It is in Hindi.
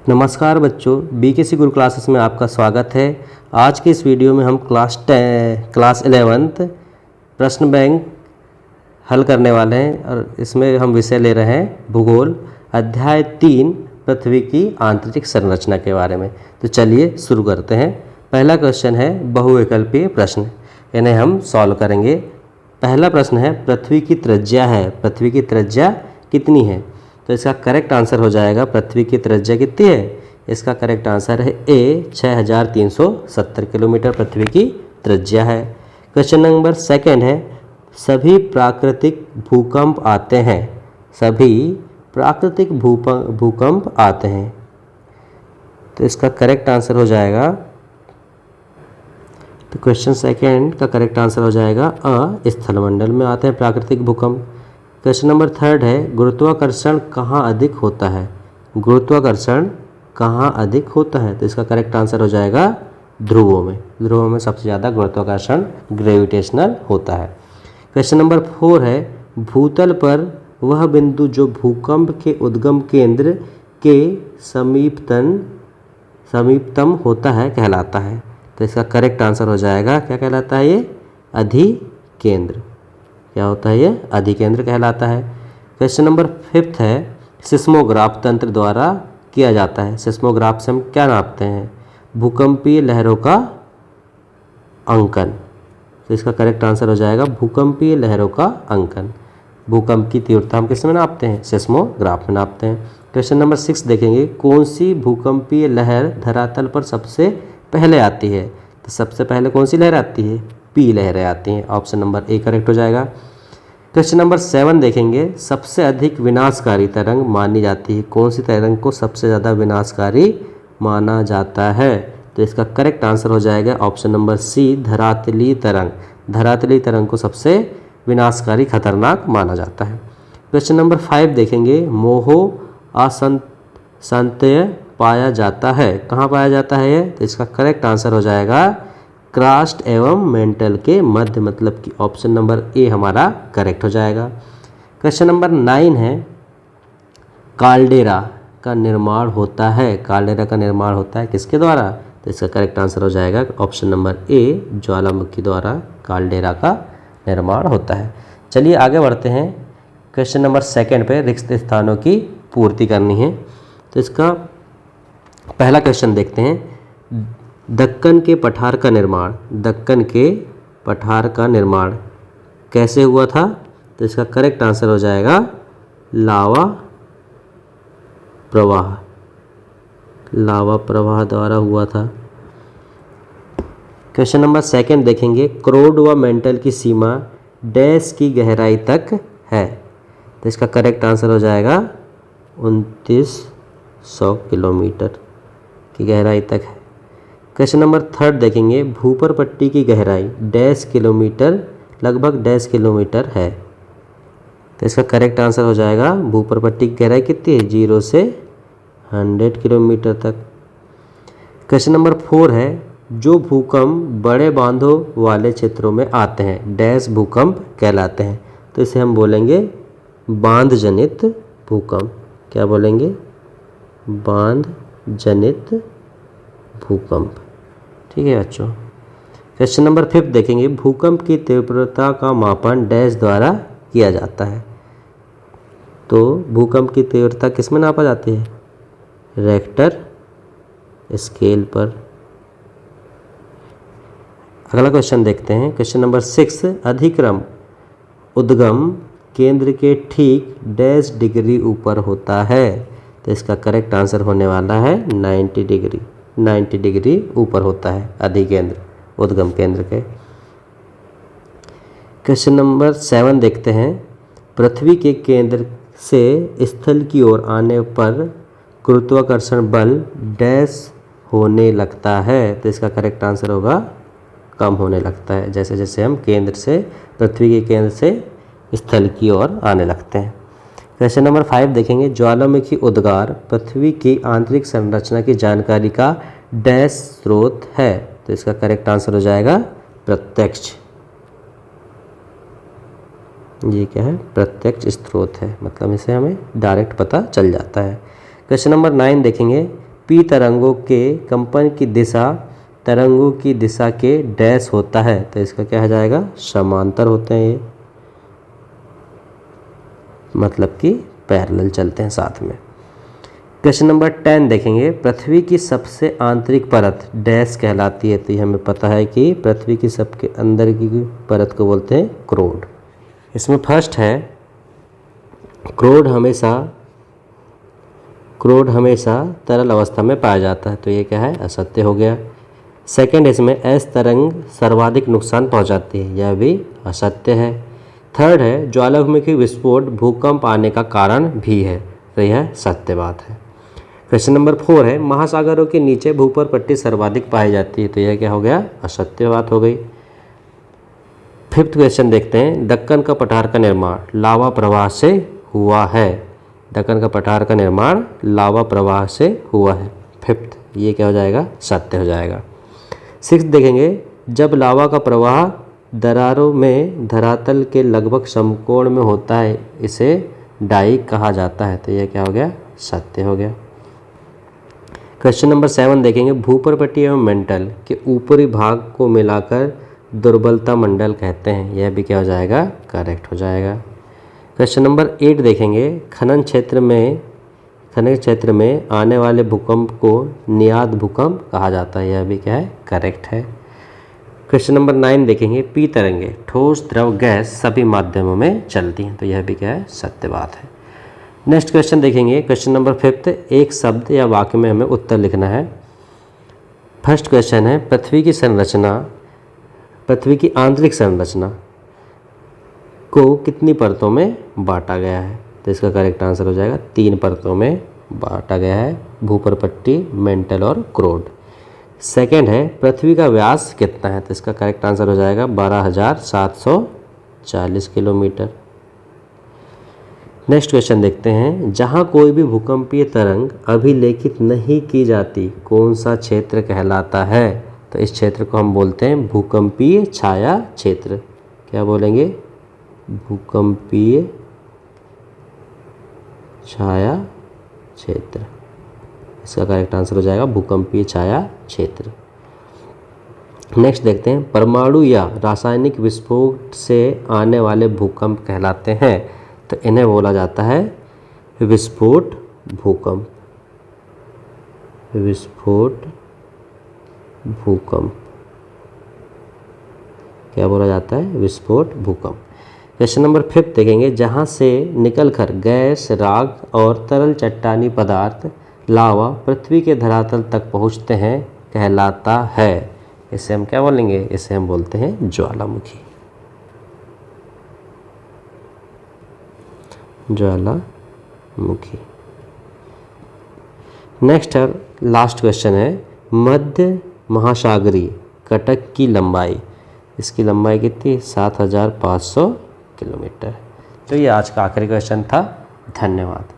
नमस्कार बच्चों, BKC गुरु क्लासेस में आपका स्वागत है। आज के इस वीडियो में हम क्लास 11th प्रश्न बैंक हल करने वाले हैं और इसमें हम विषय ले रहे हैं भूगोल, अध्याय 3 पृथ्वी की आंतरिक संरचना के बारे में। तो चलिए शुरू करते हैं। पहला क्वेश्चन है बहुविकल्पीय प्रश्न, इन्हें हम सॉल्व करेंगे। पहला प्रश्न है पृथ्वी की त्रिज्या है, पृथ्वी की त्रिज्या कितनी है? तो इसका करेक्ट आंसर हो जाएगा पृथ्वी की त्रिज्या कितनी है? इसका करेक्ट आंसर है ए 6370 किलोमीटर पृथ्वी की त्रिज्या है। क्वेश्चन नंबर सेकंड है सभी प्राकृतिक भूकंप आते हैं, सभी प्राकृतिक भूकंप आते हैं। तो इसका करेक्ट आंसर हो जाएगा, तो क्वेश्चन सेकंड का करेक्ट आंसर हो जाएगा अ, स्थलमंडल में आते हैं प्राकृतिक भूकंप। क्वेश्चन नंबर थर्ड है गुरुत्वाकर्षण कहाँ अधिक होता है? गुरुत्वाकर्षण कहाँ अधिक होता है? तो इसका करेक्ट आंसर हो जाएगा ध्रुवों में। ध्रुवों में सबसे ज़्यादा गुरुत्वाकर्षण ग्रेविटेशनल होता है। क्वेश्चन नंबर 4 है भूतल पर वह बिंदु जो भूकंप के उद्गम केंद्र के समीपतम होता है कहलाता है। तो इसका करेक्ट आंसर हो जाएगा, क्या कहलाता है ये? अधिकेंद्र। क्या होता है ये? अधिकेंद्र कहलाता है। क्वेश्चन नंबर 5 है सिस्मोग्राफ तंत्र द्वारा किया जाता है। सिस्मोग्राफ से हम क्या नापते हैं? भूकंपीय लहरों का अंकन। तो इसका करेक्ट आंसर हो जाएगा भूकंपीय लहरों का अंकन। भूकंप की तीव्रता हम किस में नापते हैं? सिस्मोग्राफ में नापते हैं। क्वेश्चन नंबर 6 देखेंगे कौन सी भूकंपीय लहर धरातल पर सबसे पहले आती है? तो सबसे पहले कौन सी लहर आती है? पी लहरें आती हैं। ऑप्शन नंबर ए करेक्ट हो जाएगा। क्वेश्चन नंबर 7 देखेंगे सबसे अधिक विनाशकारी तरंग मानी जाती है। कौन सी तरंग को सबसे ज़्यादा विनाशकारी माना जाता है? तो इसका करेक्ट आंसर हो जाएगा ऑप्शन नंबर सी, धरातलीय तरंग। धरातलीय तरंग को सबसे विनाशकारी खतरनाक माना जाता है। क्वेश्चन नंबर 5 देखेंगे मोहो असंतय पाया जाता है, कहाँ पाया जाता है ये? तो इसका करेक्ट आंसर हो जाएगा क्रास्ट एवं मेंटल के मध्य, मतलब कि ऑप्शन नंबर ए हमारा करेक्ट हो जाएगा। क्वेश्चन नंबर 9 है काल्डेरा का निर्माण होता है। काल्डेरा का निर्माण होता है किसके द्वारा? तो इसका करेक्ट आंसर हो जाएगा ऑप्शन नंबर ए, ज्वालामुखी द्वारा काल्डेरा का निर्माण होता है। चलिए आगे बढ़ते हैं। क्वेश्चन नंबर 2 पे रिक्त स्थानों की पूर्ति करनी है। तो इसका पहला क्वेश्चन देखते हैं दक्कन के पठार का निर्माण, दक्कन के पठार का निर्माण कैसे हुआ था? तो इसका करेक्ट आंसर हो जाएगा लावा प्रवाह, लावा प्रवाह द्वारा हुआ था। क्वेश्चन नंबर 2 देखेंगे क्रोड व मेंटल की सीमा डैश की गहराई तक है। तो इसका करेक्ट आंसर हो जाएगा 2900 किलोमीटर की गहराई तक है। क्वेश्चन नंबर 3 देखेंगे भूपर पट्टी की गहराई डैश किलोमीटर, लगभग डैश किलोमीटर है। तो इसका करेक्ट आंसर हो जाएगा भूपर पट्टी की गहराई कितनी है? 0 से 100 किलोमीटर तक। क्वेश्चन नंबर 4 है जो भूकंप बड़े बांधों वाले क्षेत्रों में आते हैं डैश भूकंप कहलाते हैं। तो इसे हम बोलेंगे बांध जनित भूकंप। क्या बोलेंगे? बांध जनित भूकंप। ठीक है बच्चों। क्वेश्चन नंबर 5 देखेंगे भूकंप की तीव्रता का मापन डैश द्वारा किया जाता है। तो भूकंप की तीव्रता किस में नापा जाती है? रेक्टर स्केल पर। अगला क्वेश्चन देखते हैं। क्वेश्चन नंबर 6 अधिक्रम उद्गम केंद्र के ठीक डैश डिग्री ऊपर होता है। तो इसका करेक्ट आंसर होने वाला है 90 डिग्री। 90 डिग्री ऊपर होता है अधिकेंद्र उद्गम केंद्र के। क्वेश्चन नंबर 7 देखते हैं पृथ्वी के केंद्र से स्थल की ओर आने पर गुरुत्वाकर्षण बल डैश होने लगता है। तो इसका करेक्ट आंसर होगा कम होने लगता है, जैसे जैसे हम केंद्र से, पृथ्वी के केंद्र से स्थल की ओर आने लगते हैं। क्वेश्चन नंबर 5 देखेंगे ज्वालामुखी उद्गार पृथ्वी की आंतरिक संरचना की जानकारी का डैश स्रोत है। तो इसका करेक्ट आंसर हो जाएगा प्रत्यक्ष। ये क्या है? प्रत्यक्ष स्रोत है, मतलब इसे हमें डायरेक्ट पता चल जाता है। क्वेश्चन नंबर 9 देखेंगे पी तरंगों के कंपन की दिशा तरंगों की दिशा के डैश होता है, तो इसका क्या हो जाएगा, समांतर होते हैं ये, मतलब कि पैरेलल चलते हैं साथ में। क्वेश्चन नंबर 10 देखेंगे, पृथ्वी की सबसे आंतरिक परत डैश कहलाती है, तो ये हमें पता है कि पृथ्वी की सबके अंदर की परत को बोलते हैं क्रोड। इसमें फर्स्ट है क्रोड हमेशा तरल अवस्था में पाया जाता है, तो ये क्या है, असत्य हो गया। सेकंड, इसमें एस तरंग सर्वाधिक नुकसान पहुंचाती है, यह भी असत्य है। थर्ड है ज्वालामुखी विस्फोट भूकंप आने का कारण भी है, तो यह सत्य बात है। क्वेश्चन नंबर 4 है महासागरों के नीचे भूपर पट्टी सर्वाधिक पाई जाती है, तो यह क्या हो गया, असत्य बात हो गई। फिफ्थ क्वेश्चन देखते हैं, दक्कन का पठार का निर्माण लावा प्रवाह से हुआ है, दक्कन का पठार का निर्माण लावा प्रवाह से हुआ है, फिफ्थ, ये क्या हो जाएगा, सत्य हो जाएगा। सिक्स्थ देखेंगे, जब लावा का प्रवाह दरारों में धरातल के लगभग समकोण में होता है इसे डाइक कहा जाता है, तो यह क्या हो गया, सत्य हो गया। क्वेश्चन नंबर 7 देखेंगे, भूपर पट्टी एवं मेंटल के ऊपरी भाग को मिलाकर दुर्बलता मंडल कहते हैं, यह भी क्या हो जाएगा, करेक्ट हो जाएगा। क्वेश्चन नंबर 8 देखेंगे, खनन क्षेत्र में आने वाले भूकंप को नियाद भूकंप कहा जाता है, यह भी क्या है, करेक्ट है। क्वेश्चन नंबर 9 देखेंगे, पी तरंगे ठोस द्रव गैस सभी माध्यमों में चलती हैं, तो यह भी क्या है, सत्य बात है। नेक्स्ट क्वेश्चन देखेंगे, क्वेश्चन नंबर 5, एक शब्द या वाक्य में हमें उत्तर लिखना है। फर्स्ट क्वेश्चन है, पृथ्वी की आंतरिक संरचना को कितनी परतों में बांटा गया है, तो इसका करेक्ट आंसर हो जाएगा 3 परतों में बांटा गया है, भूपर पट्टी, मेंटल और क्रोड। सेकंड है, पृथ्वी का व्यास कितना है, तो इसका करेक्ट आंसर हो जाएगा 12,740 किलोमीटर। नेक्स्ट क्वेश्चन देखते हैं, जहां कोई भी भूकंपीय तरंग अभिलेखित नहीं की जाती कौन सा क्षेत्र कहलाता है, तो इस क्षेत्र को हम बोलते हैं भूकंपीय छाया क्षेत्र। क्या बोलेंगे, भूकंपीय छाया क्षेत्र, इसका करेक्ट आंसर हो जाएगा भूकंपीय छाया क्षेत्र। नेक्स्ट देखते हैं, परमाणु या रासायनिक विस्फोट से आने वाले भूकंप कहलाते हैं, तो इन्हें बोला जाता है विस्फोट भूकंप, विस्फोट भूकंप, क्या बोला जाता है, विस्फोट भूकंप। क्वेश्चन नंबर 5 देखेंगे, जहां से निकलकर गैस, राख और तरल चट्टानी पदार्थ लावा पृथ्वी के धरातल तक पहुंचते हैं कहलाता है, इसे हम क्या बोलेंगे, इसे हम बोलते हैं ज्वालामुखी, ज्वालामुखी। नेक्स्ट है लास्ट क्वेश्चन है, मध्य महासागरीय कटक की लंबाई, इसकी लंबाई कितनी, 7,500 किलोमीटर। तो ये आज का आखिरी क्वेश्चन था। धन्यवाद।